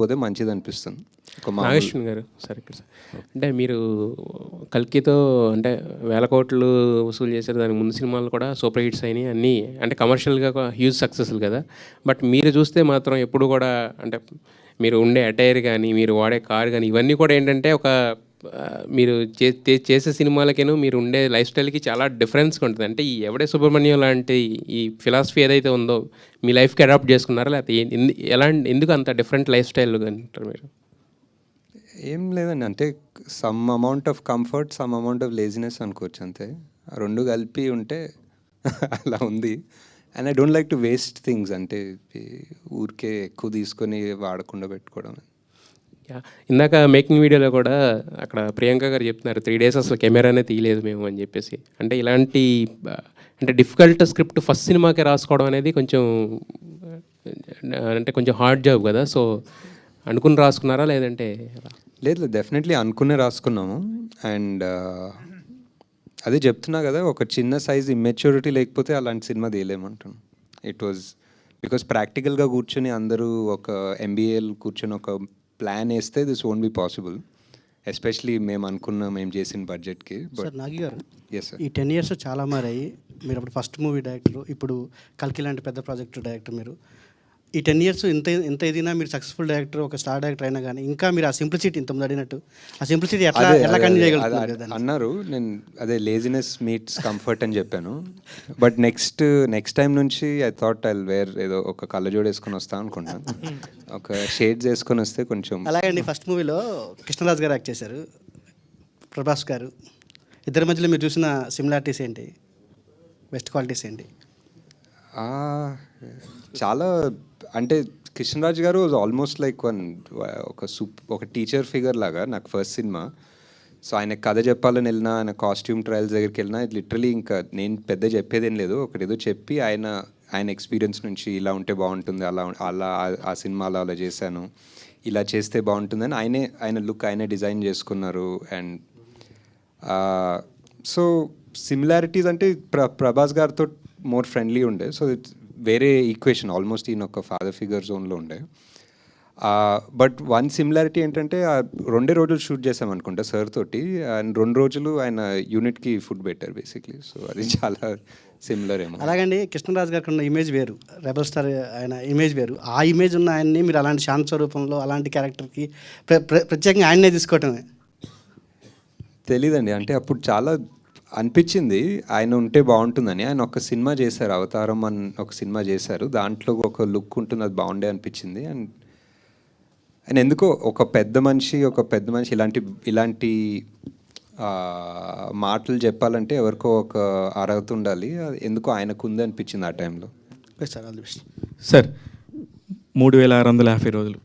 లేకపోతే మంచిది అనిపిస్తుంది. నాగేశ్వరన్ గారు సార్ ఇక్కడ సార్ అంటే మీరు కల్కితో అంటే వేల కోట్లు వసూలు చేశారు. దానికి ముందు సినిమాలు కూడా సూపర్ హిట్స్ అయినాయి అన్నీ, అంటే కమర్షియల్గా హ్యూజ్ సక్సెస్లు కదా. బట్ మీరు చూస్తే మాత్రం ఎప్పుడు కూడా అంటే మీరు ఉండే అటైర్ కానీ మీరు వాడే కార్ కానీ ఇవన్నీ కూడా ఏంటంటే ఒక మీరు చేసే సినిమాలకేను మీరు ఉండే లైఫ్ స్టైల్కి చాలా డిఫరెన్స్గా ఉంటుంది. అంటే ఈ ఎవడే సుబ్రహ్మణ్యం లాంటి ఈ ఫిలాసఫీ ఏదైతే ఉందో మీ లైఫ్కి అడాప్ట్ చేసుకున్నారా, లేకపోతే ఎందుకు అంత డిఫరెంట్ లైఫ్ స్టైల్ అంటారు మీరు? ఏం లేదండి, అంటే some amount of comfort, some amount of laziness అనుకోవచ్చు అంతే. ఆ రెండు కలిపి ఉంటే అలా ఉంది. And I don't like to waste things, అంటే ఊరికే ఎక్కువ తీసుకొని వాడకుండా పెట్టుకోవడం. ఇందాక మేకింగ్ వీడియోలో కూడా అక్కడ ప్రియాంక గారు చెప్తున్నారు 3 days అసలు కెమెరానే తీయలేదు మేము అని చెప్పేసి. అంటే ఇలాంటి అంటే డిఫికల్ట్ స్క్రిప్ట్ ఫస్ట్ సినిమాకి రాసుకోవడం అనేది కొంచెం అంటే కొంచెం హార్డ్ జాబ్ కదా. సో అనుకుని రాసుకున్నారా లేదంటే? లేదు, డెఫినెట్లీ అనుకునే రాసుకున్నాము. అండ్ అదే చెప్తున్నా కదా, ఒక చిన్న సైజ్ ఇమ్మెచ్యూరిటీ లేకపోతే అలాంటి సినిమా తీయలేమంటాను. ఇట్ వాజ్ బికాస్ ప్రాక్టికల్గా కూర్చొని అందరూ ఒక ఎంబీఏలు కూర్చొని ఒక ప్లాన్ వేస్తే this won't be possible, especially మేము చేసిన బడ్జెట్కి. సార్ నాగి గారు, ఎస్ సార్, ఈ 10 years చాలా మారాయి. మీరు అప్పుడు ఫస్ట్ మూవీ డైరెక్టర్, ఇప్పుడు కల్కి లాంటి పెద్ద ప్రాజెక్ట్ డైరెక్టర్. మీరు ఈ 10 years ఎంత ఏదైనా మీరు సక్సెస్ఫుల్ డైరెక్టర్, ఒక స్టార్ డైరెక్టర్ అయినా కానీ ఇంకా మీరు ఆ సింప్లిసిటీ ఇంతమంది అడిగినట్టు ఆ సింప్లిసిటీ ఎట్లా కంటిన్యూ చేయగలుగుతారు అన్నారు. నేను అదే లేజినెస్ మీట్స్ కంఫర్ట్ అని చెప్పాను. బట్ నెక్స్ట్ టైం నుంచి ఐ థాట్ ఐ వేర్ ఏదో ఒక కళ్ళజోడు వేసుకొని వస్తాను అనుకుంటాను, ఒక షేడ్స్ వేసుకొని వస్తే కొంచెం. అలాగండి, ఫస్ట్ మూవీలో కృష్ణరాజ్ గారు యాక్ట్ చేశారు, ప్రభాస్ గారు. ఇద్దరి మధ్యలో మీరు చూసిన సిమిలారిటీస్ ఏంటి, బెస్ట్ క్వాలిటీస్ ఏంటి? చాలా, అంటే కృష్ణరాజ్ గారు వాజ్ ఆల్మోస్ట్ లైక్ ఒక టీచర్ ఫిగర్ లాగా నాకు ఫస్ట్ సినిమా. సో ఆయన కథ చెప్పాలని వెళ్ళినా, ఆయన కాస్ట్యూమ్ ట్రయల్స్ దగ్గరికి వెళ్ళినా, లిటరలీ ఇంకా నేను పెద్ద చెప్పేదేం లేదు, ఒకటేదో చెప్పి ఆయన ఎక్స్పీరియన్స్ నుంచి ఇలా ఉంటే బాగుంటుంది, అలా ఆ సినిమాలో అలా చేశాను, ఇలా చేస్తే బాగుంటుందని ఆయన లుక్ ఆయనే డిజైన్ చేసుకున్నారు. అండ్ సో సిమిలారిటీస్ అంటే ప్రభాస్ గారితో మోర్ ఫ్రెండ్లీ ఉండే. సో ఇట్స్ వేరే ఈక్వేషన్, ఆల్మోస్ట్ ఈయన ఒక ఫాదర్ ఫిగర్ జోన్లో ఉండే. బట్ వన్ సిమిలారిటీ ఏంటంటే 2 రోజులు షూట్ చేసాం అనుకుంటా సార్ తోటి, అండ్ 2 రోజులు ఆయన యూనిట్కి ఫుడ్ పెట్టారు బేసిక్లీ. సో అది చాలా సిమిలర్ ఏమో. అలాగండి, కృష్ణరాజ్ గారికి ఉన్న ఇమేజ్ వేరు, రెబల్ స్టార్ ఆయన ఇమేజ్ వేరు. ఆ ఇమేజ్ ఉన్న ఆయన్ని మీరు అలాంటి శాంత స్వరూపంలో అలాంటి క్యారెక్టర్కి ప్రత్యేకంగా ఆయన్నే తీసుకోవటమే తెలీదండి. అంటే అప్పుడు చాలా అనిపించింది ఆయన ఉంటే బాగుంటుందని. ఆయన ఒక సినిమా చేశారు, అవతారం అని ఒక సినిమా చేశారు, దాంట్లో ఒక లుక్ ఉంటుంది, అది బాగుండే అనిపించింది. అండ్ ఆయన ఎందుకో ఒక పెద్ద మనిషి ఇలాంటి మాటలు చెప్పాలంటే ఎవరికో ఒక అర్హత ఉండాలి, ఎందుకో ఆయనకు ఉంది అనిపించింది ఆ టైంలో. సార్ 3650 రోజులు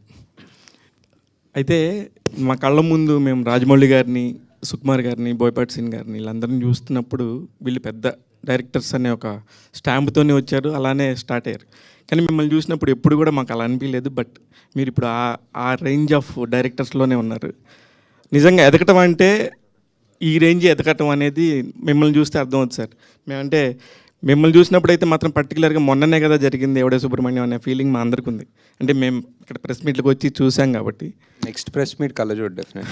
అయితే మా కళ్ళ ముందు మేము రాజమౌళి గారిని, సుకుమార్ గారిని, బోయపాటి సీన్ గారిని వీళ్ళందరినీ చూస్తున్నప్పుడు వీళ్ళు పెద్ద డైరెక్టర్స్ అనే ఒక స్టాంప్తోనే వచ్చారు, అలానే స్టార్ట్ అయ్యారు. కానీ మిమ్మల్ని చూసినప్పుడు ఎప్పుడు కూడా మాకు అలా అనిపించలేదు. బట్ మీరు ఇప్పుడు ఆ రేంజ్ ఆఫ్ డైరెక్టర్స్లోనే ఉన్నారు. నిజంగా ఎదగటం అంటే ఈ రేంజ్ ఎదగటం అనేది మిమ్మల్ని చూస్తే అర్థమవుతుంది సార్. మేమంటే మిమ్మల్ని చూసినప్పుడు అయితే మాత్రం పర్టికులర్గా మొన్ననే కదా జరిగింది ఎవడే సుబ్రహ్మణ్యం అనే ఫీలింగ్ మా అందరికీ ఉంది. అంటే మేము ఇక్కడ ప్రెస్ మీట్లకు వచ్చి చూసాం కాబట్టి. నెక్స్ట్ ప్రెస్ మీట్ కళ్ళజోడు డెఫినెట్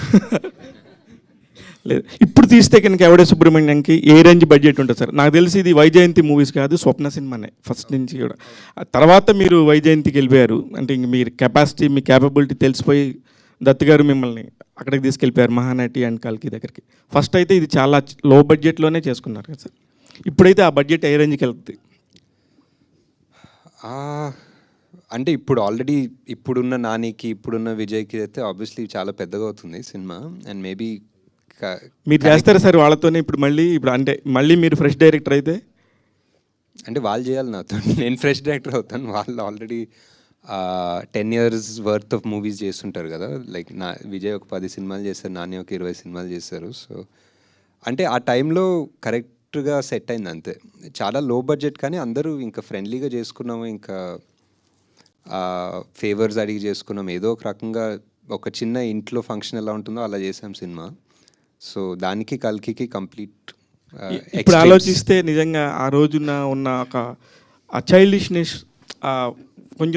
లేదు, ఇప్పుడు తీస్తే కనుక ఎవడే సుబ్రహ్మణ్యంకి ఏ రేంజ్ బడ్జెట్ ఉంటుంది సార్? నాకు తెలిసి ఇది వైజయంతి మూవీస్ కాదు, స్వప్న సినిమానే ఫస్ట్ నుంచి కూడా. తర్వాత మీరు వైజయంతికి వెళ్ళిపోయారు, అంటే ఇంక మీరు కెపాసిటీ, మీ క్యాపబిలిటీ తెలిసిపోయి దత్ గారు మిమ్మల్ని అక్కడికి తీసుకెళ్ళిపోయారు మహానటి అండ్ కల్కి దగ్గరికి. ఫస్ట్ అయితే ఇది చాలా లో బడ్జెట్లోనే చేసుకున్నారు కదా సార్. ఇప్పుడైతే ఆ బడ్జెట్ ఏ రేంజ్కి వెళ్తుంది? అంటే ఇప్పుడు ఆల్రెడీ ఇప్పుడున్న నానికి, ఇప్పుడున్న విజయ్కి అయితే ఆబ్వియస్లీ చాలా పెద్దగా అవుతుంది సినిమా. అండ్ మేబీ మీరు చేస్తారా సార్ వాళ్ళతోనే ఇప్పుడు అంటే మళ్ళీ మీరు ఫ్రెష్ డైరెక్టర్ అయితే? అంటే వాళ్ళు చేయాలి నాతో, నేను ఫ్రెష్ డైరెక్టర్ అవుతాను. వాళ్ళు already 10 years worth of movies చేస్తుంటారు కదా. లైక్ విజయ్ ఒక 10 సినిమాలు చేశారు, నాని ఒక 20 సినిమాలు చేశారు. సో అంటే ఆ టైంలో కరెక్ట్గా సెట్ అయింది అంతే. చాలా లో బడ్జెట్ కానీ అందరూ ఇంకా ఫ్రెండ్లీగా చేసుకున్నాము, ఇంకా ఫేవర్స్ అడిగి చేసుకున్నాం. ఏదో ఒక రకంగా ఒక చిన్న ఇంట్లో ఫంక్షన్ ఎలా ఉంటుందో అలా చేసాం సినిమా. సో దానికి కల్కి కంప్లీట్. ఇప్పుడు ఆలోచిస్తే నిజంగా ఆ రోజున ఉన్న ఒక చైల్డిష్నెస్